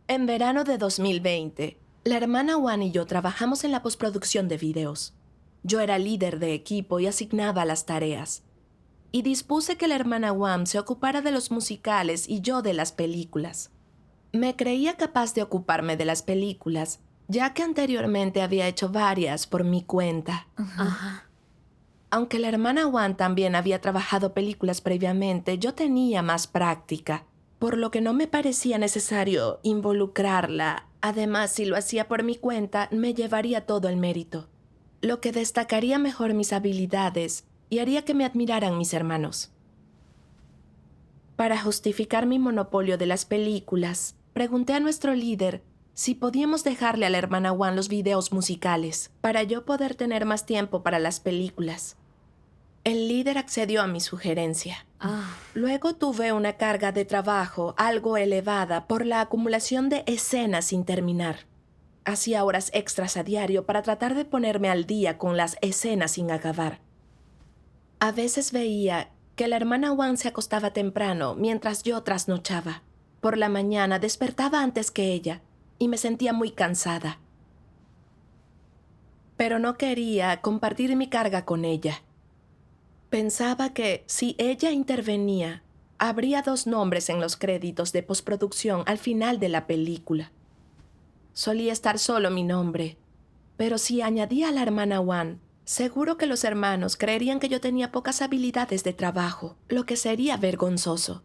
En verano de 2020, la hermana Juan y yo trabajamos en la postproducción de videos. Yo era líder de equipo y asignaba las tareas. Y dispuse que la hermana Juan se ocupara de los musicales y yo de las películas. Me creía capaz de ocuparme de las películas, ya que anteriormente había hecho varias por mi cuenta. Ajá. Aunque la hermana Juan también había trabajado películas previamente, yo tenía más práctica, por lo que no me parecía necesario involucrarla. Además, si lo hacía por mi cuenta, me llevaría todo el mérito, lo que destacaría mejor mis habilidades y haría que me admiraran mis hermanos. Para justificar mi monopolio de las películas, pregunté a nuestro líder si podíamos dejarle a la hermana Juan los videos musicales, para yo poder tener más tiempo para las películas. El líder accedió a mi sugerencia. Luego tuve una carga de trabajo algo elevada por la acumulación de escenas sin terminar. Hacía horas extras a diario para tratar de ponerme al día con las escenas sin acabar. A veces veía que la hermana Juan se acostaba temprano mientras yo trasnochaba. Por la mañana despertaba antes que ella y me sentía muy cansada. Pero no quería compartir mi carga con ella. Pensaba que si ella intervenía, habría 2 nombres en los créditos de postproducción al final de la película. Solía estar solo mi nombre, pero si añadía a la hermana Juan, seguro que los hermanos creerían que yo tenía pocas habilidades de trabajo, lo que sería vergonzoso.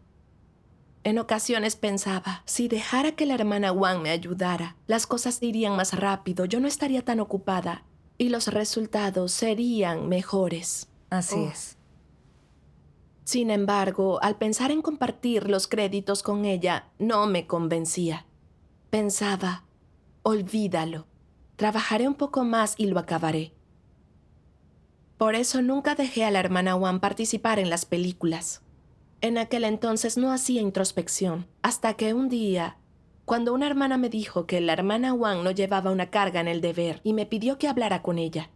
En ocasiones pensaba, si dejara que la hermana Juan me ayudara, las cosas irían más rápido, yo no estaría tan ocupada y los resultados serían mejores. Así es. Sin embargo, al pensar en compartir los créditos con ella, no me convencía. Pensaba, olvídalo, trabajaré un poco más y lo acabaré. Por eso nunca dejé a la hermana Juan participar en las películas. En aquel entonces no hacía introspección, hasta que un día, cuando una hermana me dijo que la hermana Juan no llevaba una carga en el deber y me pidió que hablara con ella.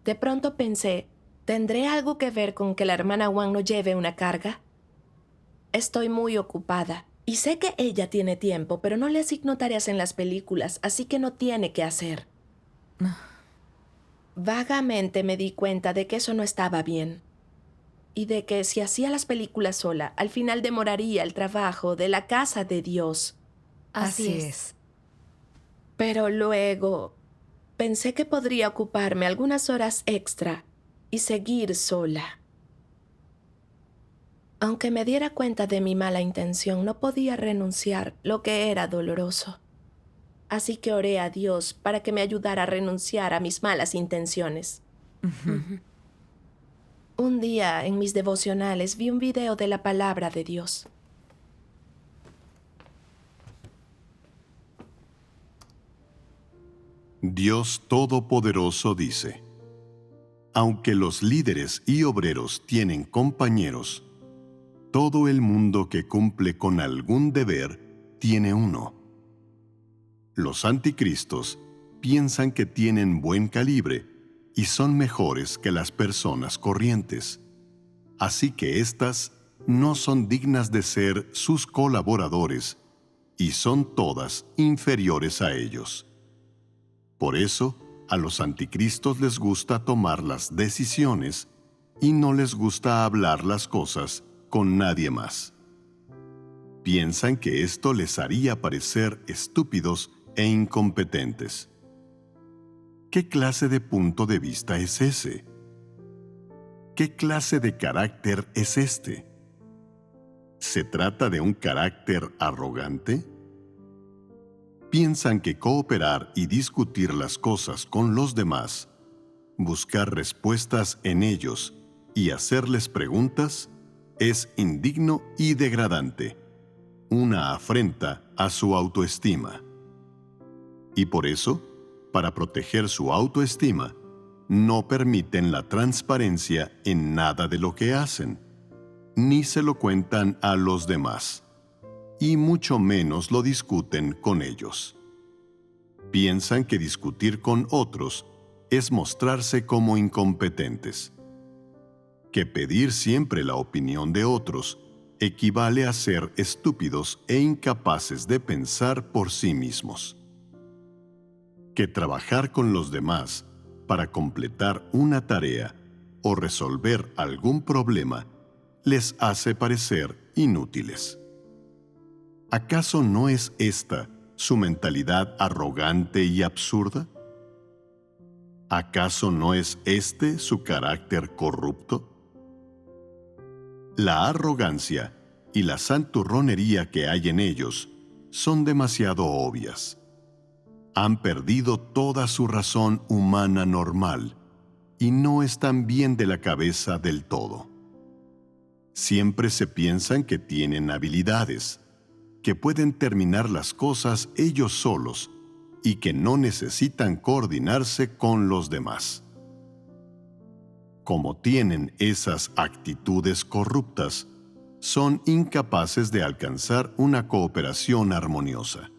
De pronto pensé, ¿tendré algo que ver con que la hermana Juan no lleve una carga? Estoy muy ocupada y sé que ella tiene tiempo, pero no le asigno tareas en las películas, así que no tiene que hacer. Vagamente me di cuenta de que eso no estaba bien y de que si hacía las películas sola, al final demoraría el trabajo de la casa de Dios. Así es. Pero luego pensé que podría ocuparme algunas horas extra y seguir sola. Aunque me diera cuenta de mi mala intención, no podía renunciar, lo que era doloroso. Así que oré a Dios para que me ayudara a renunciar a mis malas intenciones. Un día, en mis devocionales, vi un video de la palabra de Dios. Dios Todopoderoso dice: aunque los líderes y obreros tienen compañeros, todo el mundo que cumple con algún deber tiene uno. Los anticristos piensan que tienen buen calibre y son mejores que las personas corrientes. Así que éstas no son dignas de ser sus colaboradores y son todas inferiores a ellos. Por eso, a los anticristos les gusta tomar las decisiones y no les gusta hablar las cosas con nadie más. Piensan que esto les haría parecer estúpidos e incompetentes. ¿Qué clase de punto de vista es ese? ¿Qué clase de carácter es este? ¿Se trata de un carácter arrogante? Piensan que cooperar y discutir las cosas con los demás, buscar respuestas en ellos y hacerles preguntas es indigno y degradante, una afrenta a su autoestima. Y por eso, para proteger su autoestima, no permiten la transparencia en nada de lo que hacen, ni se lo cuentan a los demás, y mucho menos lo discuten con ellos. Piensan que discutir con otros es mostrarse como incompetentes, que pedir siempre la opinión de otros equivale a ser estúpidos e incapaces de pensar por sí mismos. Que trabajar con los demás para completar una tarea o resolver algún problema les hace parecer inútiles. ¿Acaso no es esta su mentalidad arrogante y absurda? ¿Acaso no es este su carácter corrupto? La arrogancia y la santurronería que hay en ellos son demasiado obvias. Han perdido toda su razón humana normal y no están bien de la cabeza del todo. Siempre se piensan que tienen habilidades, que pueden terminar las cosas ellos solos y que no necesitan coordinarse con los demás. Como tienen esas actitudes corruptas, son incapaces de alcanzar una cooperación armoniosa.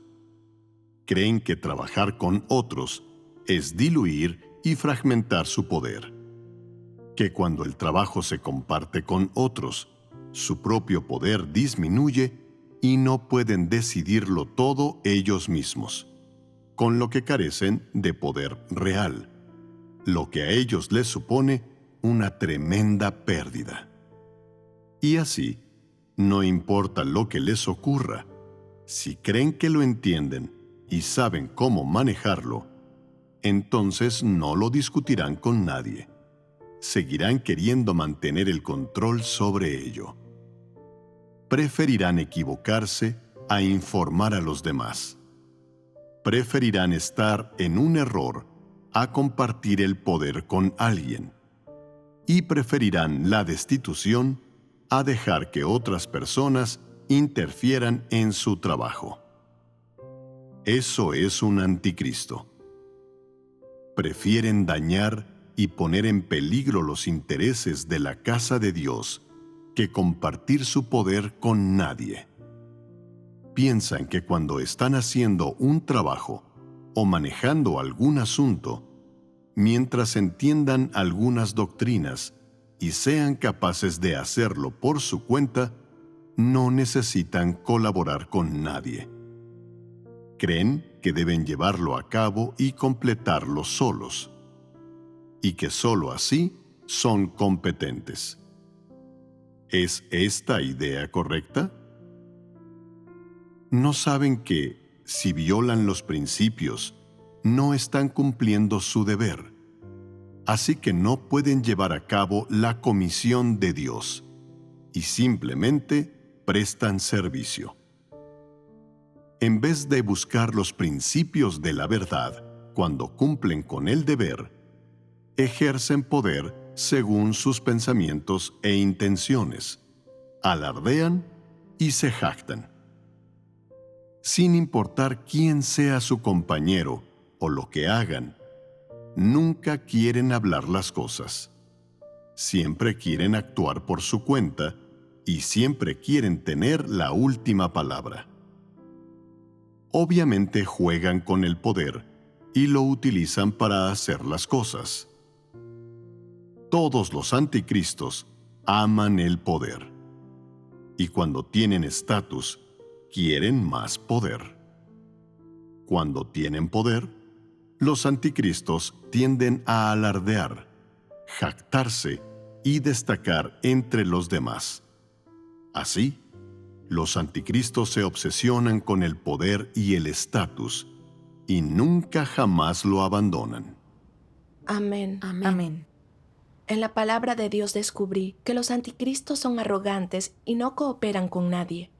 Creen que trabajar con otros es diluir y fragmentar su poder. Que cuando el trabajo se comparte con otros, su propio poder disminuye y no pueden decidirlo todo ellos mismos, con lo que carecen de poder real, lo que a ellos les supone una tremenda pérdida. Y así, no importa lo que les ocurra, si creen que lo entienden y saben cómo manejarlo, entonces no lo discutirán con nadie. Seguirán queriendo mantener el control sobre ello. Preferirán equivocarse a informar a los demás. Preferirán estar en un error a compartir el poder con alguien. Y preferirán la destitución a dejar que otras personas interfieran en su trabajo. Eso es un anticristo. Prefieren dañar y poner en peligro los intereses de la casa de Dios que compartir su poder con nadie. Piensan que cuando están haciendo un trabajo o manejando algún asunto, mientras entiendan algunas doctrinas y sean capaces de hacerlo por su cuenta, no necesitan colaborar con nadie. Creen que deben llevarlo a cabo y completarlo solos, y que sólo así son competentes. ¿Es esta idea correcta? ¿No saben que, si violan los principios, no están cumpliendo su deber? Así que no pueden llevar a cabo la comisión de Dios y simplemente prestan servicio. En vez de buscar los principios de la verdad cuando cumplen con el deber, ejercen poder según sus pensamientos e intenciones, alardean y se jactan. Sin importar quién sea su compañero o lo que hagan, nunca quieren hablar las cosas. Siempre quieren actuar por su cuenta y siempre quieren tener la última palabra. Obviamente juegan con el poder y lo utilizan para hacer las cosas. Todos los anticristos aman el poder. Y cuando tienen estatus, quieren más poder. Cuando tienen poder, los anticristos tienden a alardear, jactarse y destacar entre los demás. Así, los anticristos se obsesionan con el poder y el estatus y nunca jamás lo abandonan. Amén. Amén. En la palabra de Dios descubrí que los anticristos son arrogantes y no cooperan con nadie.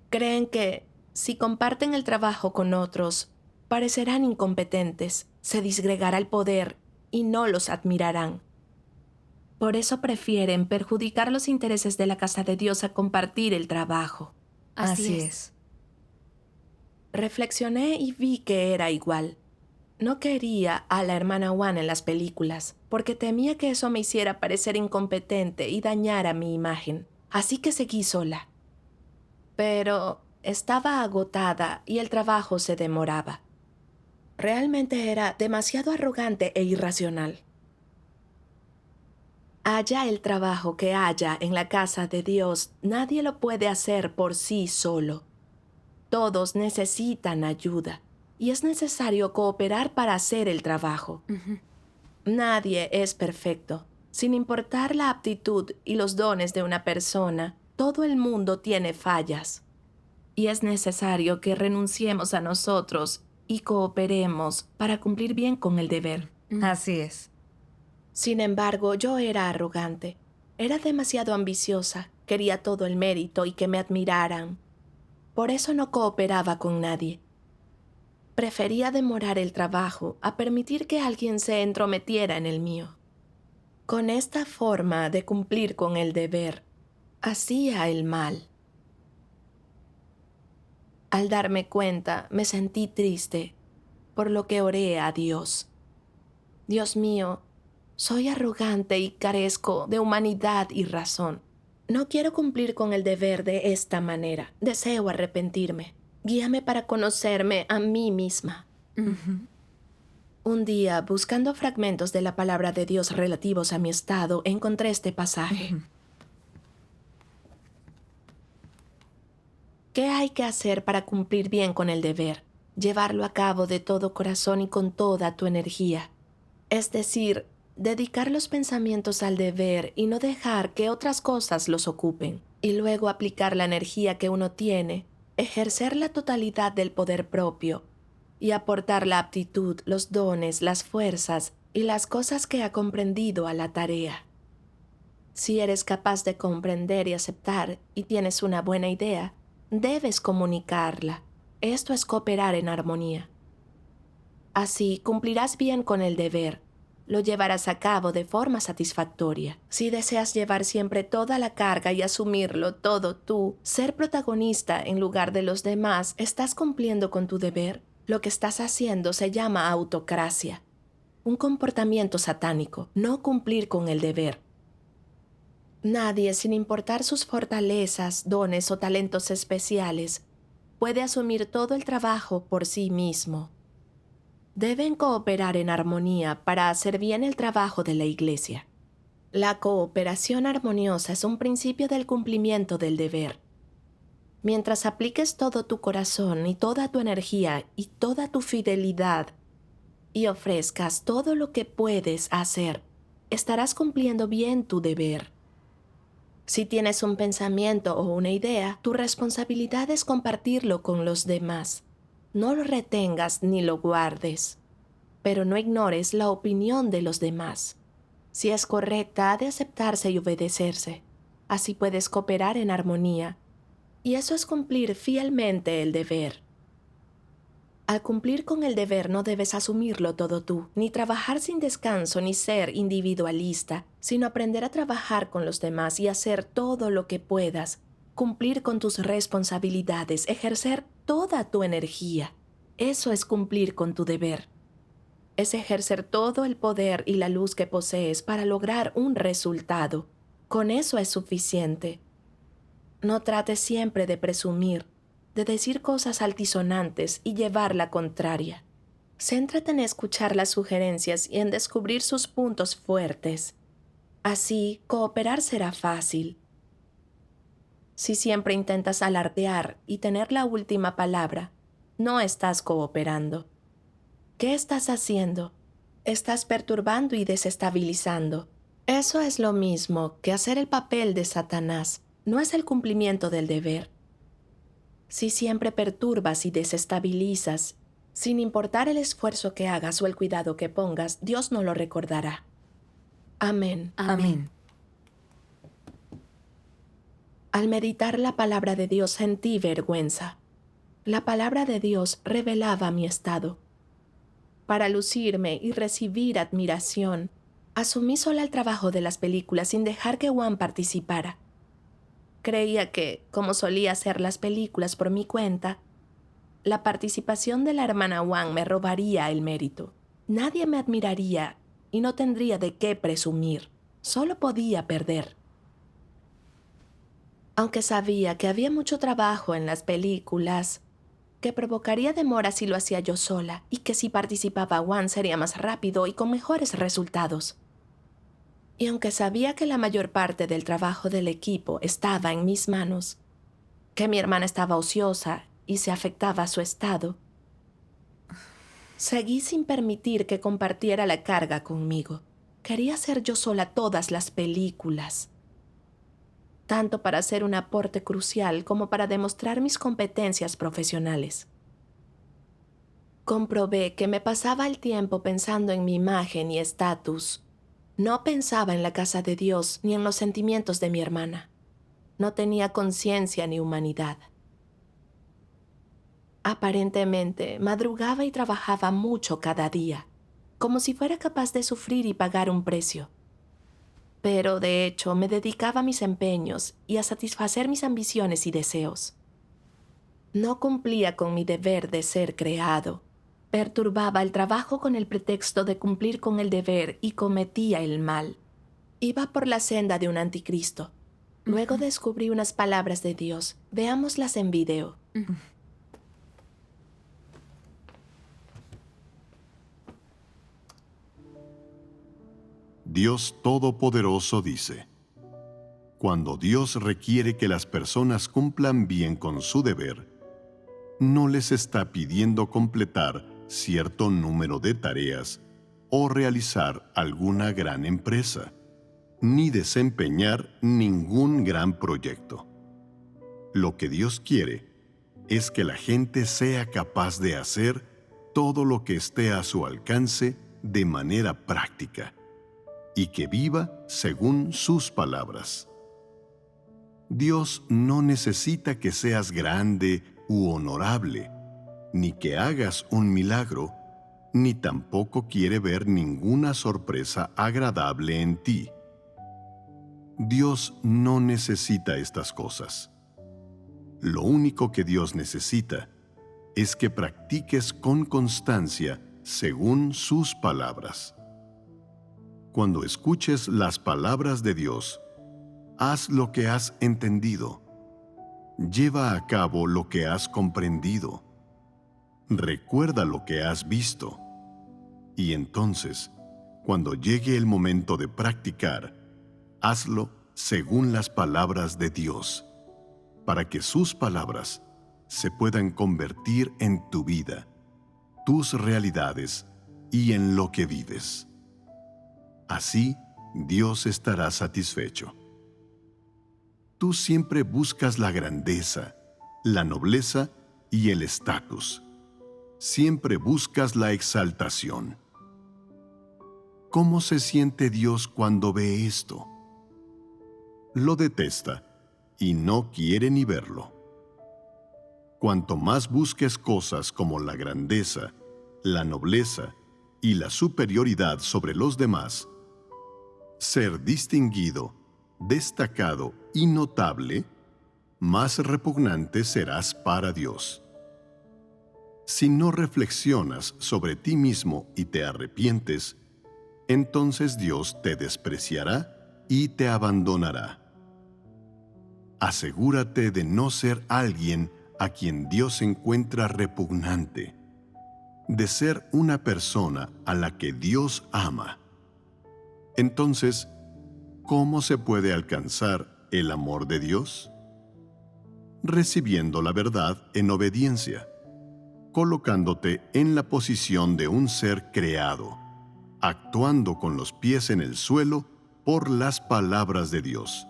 Creen que, si comparten el trabajo con otros, parecerán incompetentes, se disgregará el poder y no los admirarán. Por eso prefieren perjudicar los intereses de la casa de Dios a compartir el trabajo. Así es. Reflexioné y vi que era igual. No quería a la hermana Wan en las películas, porque temía que eso me hiciera parecer incompetente y dañara mi imagen. Así que seguí sola. Pero estaba agotada y el trabajo se demoraba. Realmente era demasiado arrogante e irracional. Haya el trabajo que haya en la casa de Dios, nadie lo puede hacer por sí solo. Todos necesitan ayuda y es necesario cooperar para hacer el trabajo. Nadie es perfecto. Sin importar la aptitud y los dones de una persona, todo el mundo tiene fallas. Y es necesario que renunciemos a nosotros y cooperemos para cumplir bien con el deber. Así es. Sin embargo, yo era arrogante. Era demasiado ambiciosa. Quería todo el mérito y que me admiraran. Por eso no cooperaba con nadie. Prefería demorar el trabajo a permitir que alguien se entrometiera en el mío. Con esta forma de cumplir con el deber, hacía el mal. Al darme cuenta, me sentí triste, por lo que oré a Dios. Dios mío, soy arrogante y carezco de humanidad y razón. No quiero cumplir con el deber de esta manera. Deseo arrepentirme. Guíame para conocerme a mí misma. Un día, buscando fragmentos de la palabra de Dios relativos a mi estado, encontré este pasaje. ¿Qué hay que hacer para cumplir bien con el deber? Llevarlo a cabo de todo corazón y con toda tu energía. Es decir, dedicar los pensamientos al deber y no dejar que otras cosas los ocupen. Y luego aplicar la energía que uno tiene, ejercer la totalidad del poder propio y aportar la aptitud, los dones, las fuerzas y las cosas que ha comprendido a la tarea. Si eres capaz de comprender y aceptar y tienes una buena idea, debes comunicarla. Esto es cooperar en armonía. Así cumplirás bien con el deber. Lo llevarás a cabo de forma satisfactoria. Si deseas llevar siempre toda la carga y asumirlo todo tú, ser protagonista en lugar de los demás, ¿estás cumpliendo con tu deber? Lo que estás haciendo se llama autocracia. Un comportamiento satánico, no cumplir con el deber. Nadie, sin importar sus fortalezas, dones o talentos especiales, puede asumir todo el trabajo por sí mismo. Deben cooperar en armonía para hacer bien el trabajo de la Iglesia. La cooperación armoniosa es un principio del cumplimiento del deber. Mientras apliques todo tu corazón y toda tu energía y toda tu fidelidad y ofrezcas todo lo que puedes hacer, estarás cumpliendo bien tu deber. Si tienes un pensamiento o una idea, tu responsabilidad es compartirlo con los demás. No lo retengas ni lo guardes, pero no ignores la opinión de los demás. Si es correcta, ha de aceptarse y obedecerse. Así puedes cooperar en armonía. Y eso es cumplir fielmente el deber. Al cumplir con el deber no debes asumirlo todo tú, ni trabajar sin descanso, ni ser individualista, sino aprender a trabajar con los demás y hacer todo lo que puedas, cumplir con tus responsabilidades, ejercer toda tu energía. Eso es cumplir con tu deber. Es ejercer todo el poder y la luz que posees para lograr un resultado. Con eso es suficiente. No trates siempre de presumir, de decir cosas altisonantes y llevar la contraria. Céntrate en escuchar las sugerencias y en descubrir sus puntos fuertes. Así, cooperar será fácil. Si siempre intentas alardear y tener la última palabra, no estás cooperando. ¿Qué estás haciendo? Estás perturbando y desestabilizando. Eso es lo mismo que hacer el papel de Satanás. No es el cumplimiento del deber. Si siempre perturbas y desestabilizas, sin importar el esfuerzo que hagas o el cuidado que pongas, Dios no lo recordará. Amén. Amén. Al meditar la palabra de Dios sentí vergüenza. La palabra de Dios revelaba mi estado. Para lucirme y recibir admiración, asumí sola el trabajo de las películas sin dejar que Juan participara. Creía que, como solía hacer las películas por mi cuenta, la participación de la hermana Wang me robaría el mérito. Nadie me admiraría y no tendría de qué presumir. Solo podía perder. Aunque sabía que había mucho trabajo en las películas, que provocaría demora si lo hacía yo sola y que si participaba Wang sería más rápido y con mejores resultados. Y aunque sabía que la mayor parte del trabajo del equipo estaba en mis manos, que mi hermana estaba ociosa y se afectaba su estado, seguí sin permitir que compartiera la carga conmigo. Quería hacer yo sola todas las películas, tanto para hacer un aporte crucial como para demostrar mis competencias profesionales. Comprobé que me pasaba el tiempo pensando en mi imagen y estatus. No pensaba en la casa de Dios ni en los sentimientos de mi hermana. No tenía conciencia ni humanidad. Aparentemente, madrugaba y trabajaba mucho cada día, como si fuera capaz de sufrir y pagar un precio. Pero, de hecho, me dedicaba a mis empeños y a satisfacer mis ambiciones y deseos. No cumplía con mi deber de ser creado. Perturbaba el trabajo con el pretexto de cumplir con el deber y cometía el mal. Iba por la senda de un anticristo. Luego descubrí unas palabras de Dios. Veámoslas en video. Dios Todopoderoso dice: cuando Dios requiere que las personas cumplan bien con su deber, no les está pidiendo completar cierto número de tareas o realizar alguna gran empresa, ni desempeñar ningún gran proyecto. Lo que Dios quiere es que la gente sea capaz de hacer todo lo que esté a su alcance de manera práctica y que viva según sus palabras. Dios no necesita que seas grande u honorable, ni que hagas un milagro, ni tampoco quiere ver ninguna sorpresa agradable en ti. Dios no necesita estas cosas. Lo único que Dios necesita es que practiques con constancia según sus palabras. Cuando escuches las palabras de Dios, haz lo que has entendido. Lleva a cabo lo que has comprendido. Recuerda lo que has visto. Y entonces, cuando llegue el momento de practicar, hazlo según las palabras de Dios, para que sus palabras se puedan convertir en tu vida, tus realidades y en lo que vives. Así, Dios estará satisfecho. Tú siempre buscas la grandeza, la nobleza y el estatus. Siempre buscas la exaltación. ¿Cómo se siente Dios cuando ve esto? Lo detesta y no quiere ni verlo. Cuanto más busques cosas como la grandeza, la nobleza y la superioridad sobre los demás, ser distinguido, destacado y notable, más repugnante serás para Dios. Si no reflexionas sobre ti mismo y te arrepientes, entonces Dios te despreciará y te abandonará. Asegúrate de no ser alguien a quien Dios encuentra repugnante, de ser una persona a la que Dios ama. Entonces, ¿cómo se puede alcanzar el amor de Dios? Recibiendo la verdad en obediencia, colocándote en la posición de un ser creado, actuando con los pies en el suelo por las palabras de Dios,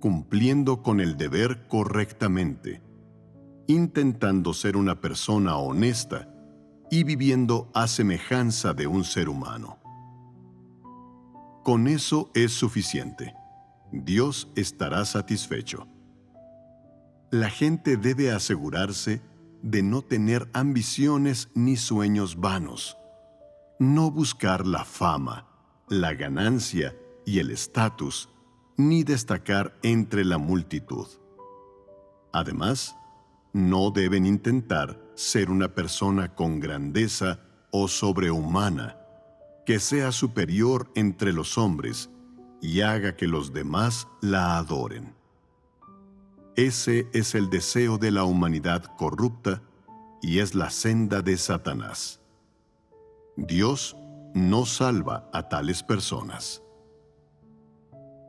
cumpliendo con el deber correctamente, intentando ser una persona honesta y viviendo a semejanza de un ser humano. Con eso es suficiente. Dios estará satisfecho. La gente debe asegurarse de no tener ambiciones ni sueños vanos, no buscar la fama, la ganancia y el estatus, ni destacar entre la multitud. Además, no deben intentar ser una persona con grandeza o sobrehumana, que sea superior entre los hombres y haga que los demás la adoren. Ese es el deseo de la humanidad corrupta y es la senda de Satanás. Dios no salva a tales personas.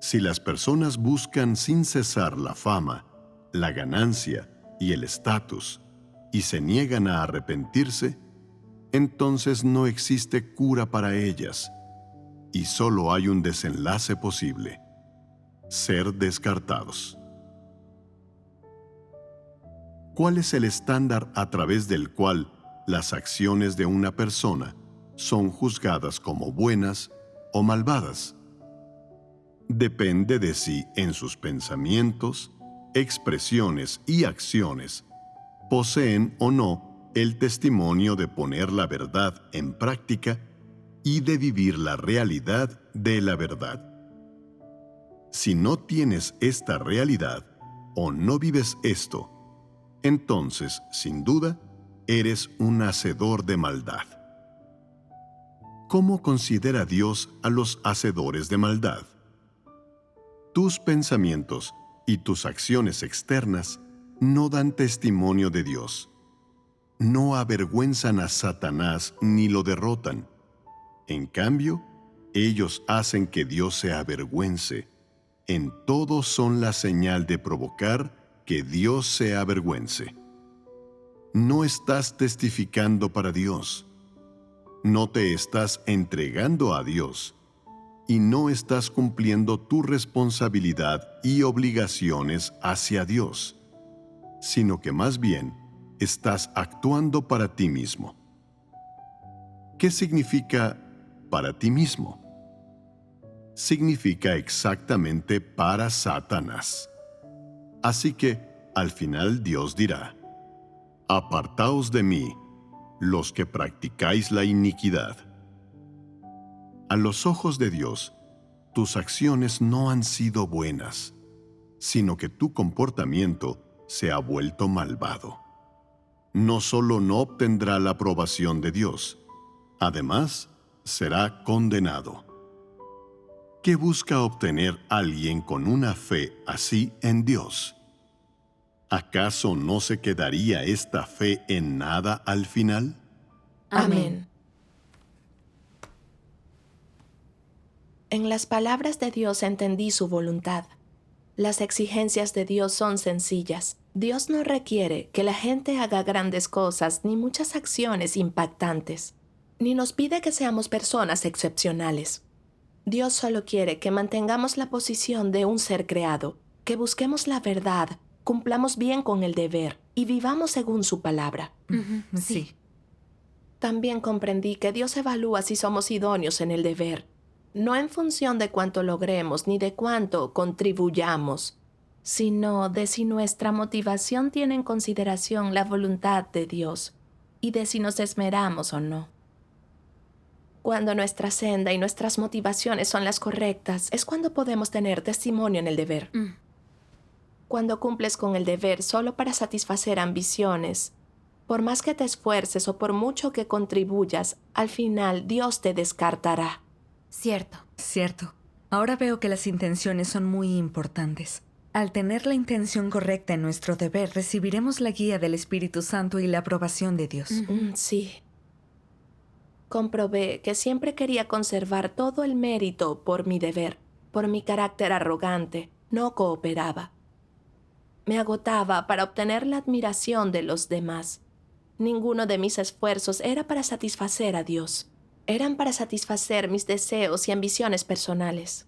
Si las personas buscan sin cesar la fama, la ganancia y el estatus, y se niegan a arrepentirse, entonces no existe cura para ellas, y solo hay un desenlace posible: ser descartados. ¿Cuál es el estándar a través del cual las acciones de una persona son juzgadas como buenas o malvadas? Depende de si en sus pensamientos, expresiones y acciones poseen o no el testimonio de poner la verdad en práctica y de vivir la realidad de la verdad. Si no tienes esta realidad o no vives esto, entonces, sin duda, eres un hacedor de maldad. ¿Cómo considera Dios a los hacedores de maldad? Tus pensamientos y tus acciones externas no dan testimonio de Dios. No avergüenzan a Satanás ni lo derrotan. En cambio, ellos hacen que Dios se avergüence. En todo son la señal de provocar que Dios se avergüence. No estás testificando para Dios. No te estás entregando a Dios. Y no estás cumpliendo tu responsabilidad y obligaciones hacia Dios, sino que más bien estás actuando para ti mismo. ¿Qué significa para ti mismo? Significa exactamente para Satanás. Así que, al final Dios dirá: «Apartaos de mí, los que practicáis la iniquidad». A los ojos de Dios, tus acciones no han sido buenas, sino que tu comportamiento se ha vuelto malvado. No solo no obtendrá la aprobación de Dios, además será condenado. ¿Qué busca obtener alguien con una fe así en Dios? ¿Acaso no se quedaría esta fe en nada al final? Amén. En las palabras de Dios entendí su voluntad. Las exigencias de Dios son sencillas. Dios no requiere que la gente haga grandes cosas ni muchas acciones impactantes, ni nos pide que seamos personas excepcionales. Dios solo quiere que mantengamos la posición de un ser creado, que busquemos la verdad, cumplamos bien con el deber y vivamos según su palabra. Sí. También comprendí que Dios evalúa si somos idóneos en el deber, no en función de cuánto logremos ni de cuánto contribuyamos, sino de si nuestra motivación tiene en consideración la voluntad de Dios y de si nos esmeramos o no. Cuando nuestra senda y nuestras motivaciones son las correctas, es cuando podemos tener testimonio en el deber. Cuando cumples con el deber solo para satisfacer ambiciones, por más que te esfuerces o por mucho que contribuyas, al final Dios te descartará. Cierto. Ahora veo que las intenciones son muy importantes. Al tener la intención correcta en nuestro deber, recibiremos la guía del Espíritu Santo y la aprobación de Dios. Sí. Comprobé que siempre quería conservar todo el mérito por mi deber. Por mi carácter arrogante, no cooperaba. Me agotaba para obtener la admiración de los demás. Ninguno de mis esfuerzos era para satisfacer a Dios. Eran para satisfacer mis deseos y ambiciones personales.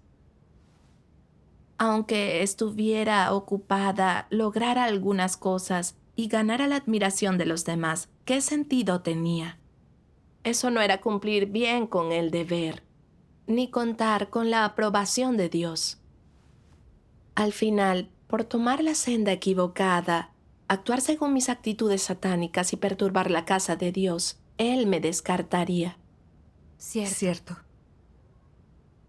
Aunque estuviera ocupada, lograra algunas cosas y ganara la admiración de los demás, ¿qué sentido tenía? Eso no era cumplir bien con el deber, ni contar con la aprobación de Dios. Al final, por tomar la senda equivocada, actuar según mis actitudes satánicas y perturbar la casa de Dios, Él me descartaría. Cierto.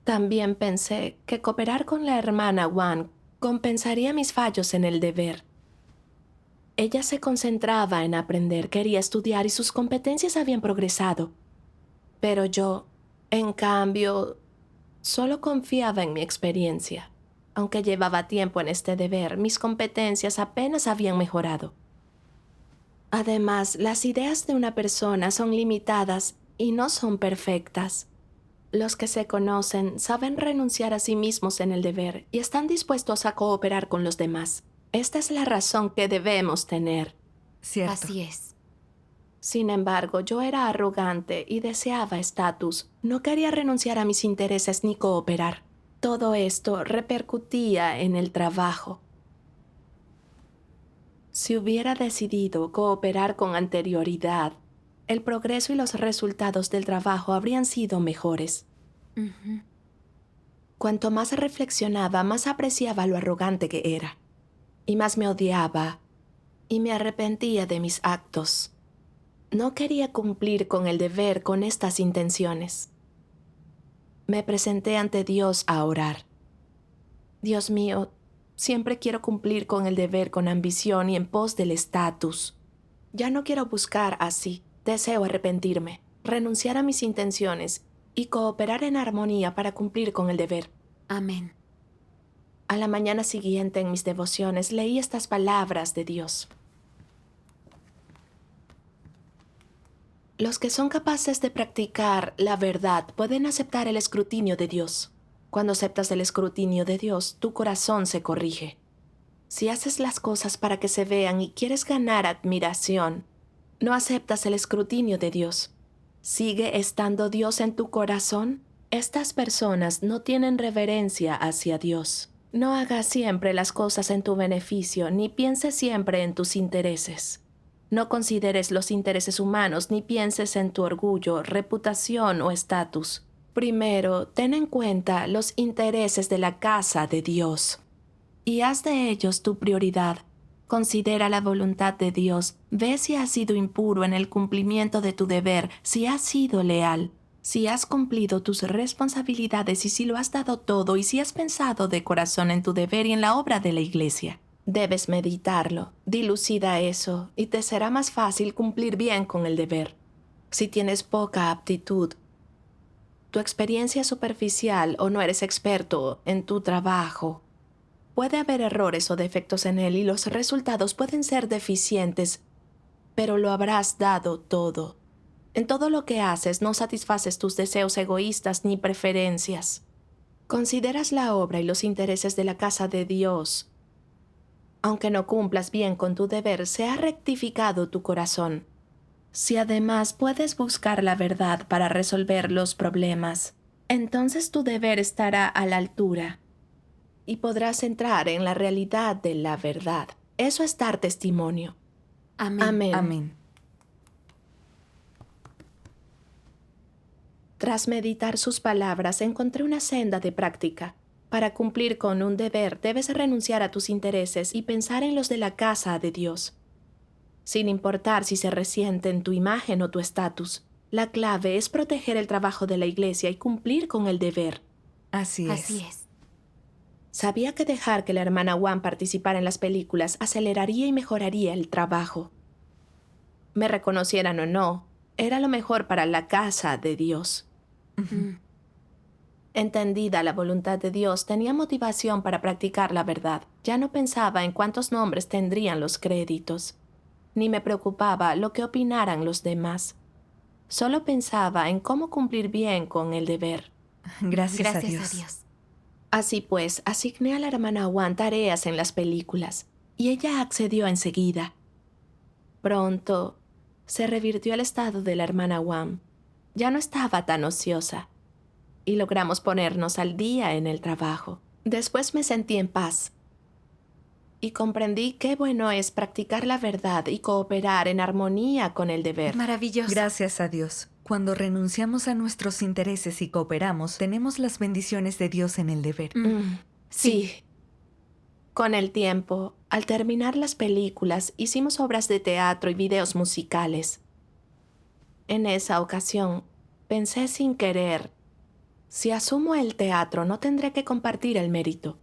También pensé que cooperar con la hermana Wang compensaría mis fallos en el deber. Ella se concentraba en aprender, quería estudiar y sus competencias habían progresado. Pero yo, en cambio, solo confiaba en mi experiencia. Aunque llevaba tiempo en este deber, mis competencias apenas habían mejorado. Además, las ideas de una persona son limitadas y no son perfectas. Los que se conocen saben renunciar a sí mismos en el deber y están dispuestos a cooperar con los demás. Esta es la razón que debemos tener. Cierto. Así es. Sin embargo, yo era arrogante y deseaba estatus. No quería renunciar a mis intereses ni cooperar. Todo esto repercutía en el trabajo. Si hubiera decidido cooperar con anterioridad, el progreso y los resultados del trabajo habrían sido mejores. Ujú. Cuanto más reflexionaba, más apreciaba lo arrogante que era. Y más me odiaba y me arrepentía de mis actos. No quería cumplir con el deber con estas intenciones. Me presenté ante Dios a orar. Dios mío, siempre quiero cumplir con el deber con ambición y en pos del estatus. Ya no quiero buscar así. Deseo arrepentirme, renunciar a mis intenciones y cooperar en armonía para cumplir con el deber. Amén. A la mañana siguiente en mis devociones leí estas palabras de Dios. Los que son capaces de practicar la verdad pueden aceptar el escrutinio de Dios. Cuando aceptas el escrutinio de Dios, tu corazón se corrige. Si haces las cosas para que se vean y quieres ganar admiración, no aceptas el escrutinio de Dios. ¿Sigue estando Dios en tu corazón? Estas personas no tienen reverencia hacia Dios. No hagas siempre las cosas en tu beneficio, ni pienses siempre en tus intereses. No consideres los intereses humanos, ni pienses en tu orgullo, reputación o estatus. Primero, ten en cuenta los intereses de la casa de Dios y haz de ellos tu prioridad. Considera la voluntad de Dios, ve si has sido impuro en el cumplimiento de tu deber, si has sido leal, si has cumplido tus responsabilidades y si lo has dado todo y si has pensado de corazón en tu deber y en la obra de la iglesia. Debes meditarlo, dilucida eso y te será más fácil cumplir bien con el deber. Si tienes poca aptitud, tu experiencia es superficial o no eres experto en tu trabajo, puede haber errores o defectos en él y los resultados pueden ser deficientes, pero lo habrás dado todo. En todo lo que haces no satisfaces tus deseos egoístas ni preferencias. Consideras la obra y los intereses de la casa de Dios. Aunque no cumplas bien con tu deber, se ha rectificado tu corazón. Si además puedes buscar la verdad para resolver los problemas, entonces tu deber estará a la altura y podrás entrar en la realidad de la verdad. Eso es dar testimonio. Amén. Amén. Amén. Tras meditar sus palabras, encontré una senda de práctica. Para cumplir con un deber, debes renunciar a tus intereses y pensar en los de la casa de Dios. Sin importar si se resienten tu imagen o tu estatus, la clave es proteger el trabajo de la iglesia y cumplir con el deber. Así es. Así es. Sabía que dejar que la hermana Wan participara en las películas aceleraría y mejoraría el trabajo. Me reconocieran o no, era lo mejor para la casa de Dios. Mm. Entendida la voluntad de Dios, tenía motivación para practicar la verdad. Ya no pensaba en cuántos nombres tendrían los créditos, ni me preocupaba lo que opinaran los demás. Solo pensaba en cómo cumplir bien con el deber. Gracias a Dios. Así pues, asigné a la hermana Wan tareas en las películas, y ella accedió enseguida. Pronto, se revirtió el estado de la hermana Wan. Ya no estaba tan ociosa, y logramos ponernos al día en el trabajo. Después me sentí en paz, y comprendí qué bueno es practicar la verdad y cooperar en armonía con el deber. Maravilloso. Gracias a Dios. Cuando renunciamos a nuestros intereses y cooperamos, tenemos las bendiciones de Dios en el deber. Sí. Con el tiempo, al terminar las películas, hicimos obras de teatro y videos musicales. En esa ocasión, pensé sin querer, si asumo el teatro no tendré que compartir el mérito.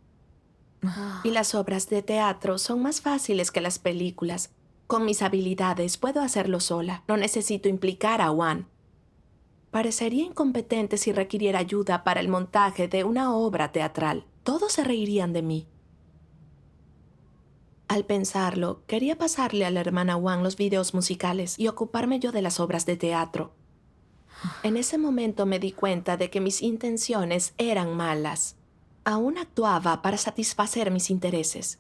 Y las obras de teatro son más fáciles que las películas. Con mis habilidades puedo hacerlo sola, no necesito implicar a Wan. Parecería incompetente si requiriera ayuda para el montaje de una obra teatral. Todos se reirían de mí. Al pensarlo, quería pasarle a la hermana Wan los videos musicales y ocuparme yo de las obras de teatro. En ese momento me di cuenta de que mis intenciones eran malas. Aún actuaba para satisfacer mis intereses.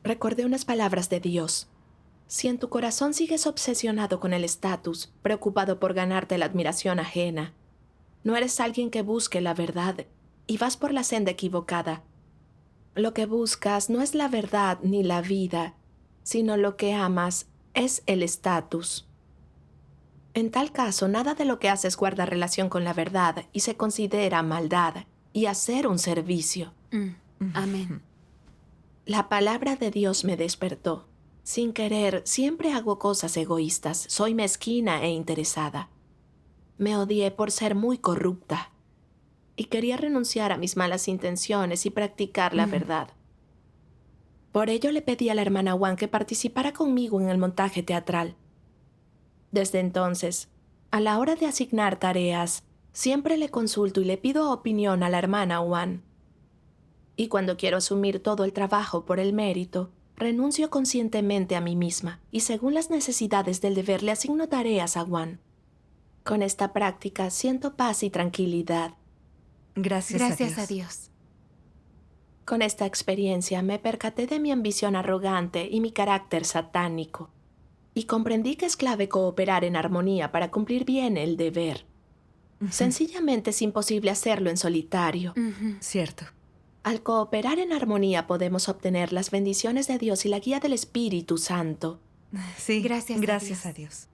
Recordé unas palabras de Dios. Si en tu corazón sigues obsesionado con el estatus, preocupado por ganarte la admiración ajena, no eres alguien que busque la verdad y vas por la senda equivocada. Lo que buscas no es la verdad ni la vida, sino lo que amas es el estatus. En tal caso, nada de lo que haces guarda relación con la verdad y se considera maldad y hacer un servicio. Amén. La palabra de Dios me despertó. Sin querer, siempre hago cosas egoístas. Soy mezquina e interesada. Me odié por ser muy corrupta. Y quería renunciar a mis malas intenciones y practicar la verdad. Por ello le pedí a la hermana Wan que participara conmigo en el montaje teatral. Desde entonces, a la hora de asignar tareas, siempre le consulto y le pido opinión a la hermana Wan. Y cuando quiero asumir todo el trabajo por el mérito, renuncio conscientemente a mí misma y según las necesidades del deber le asigno tareas a Wan. Con esta práctica siento paz y tranquilidad. Gracias a Dios. Con esta experiencia me percaté de mi ambición arrogante y mi carácter satánico. Y comprendí que es clave cooperar en armonía para cumplir bien el deber. Sencillamente es imposible hacerlo en solitario. Cierto. Al cooperar en armonía podemos obtener las bendiciones de Dios y la guía del Espíritu Santo. Sí, Gracias a gracias Dios. a Dios.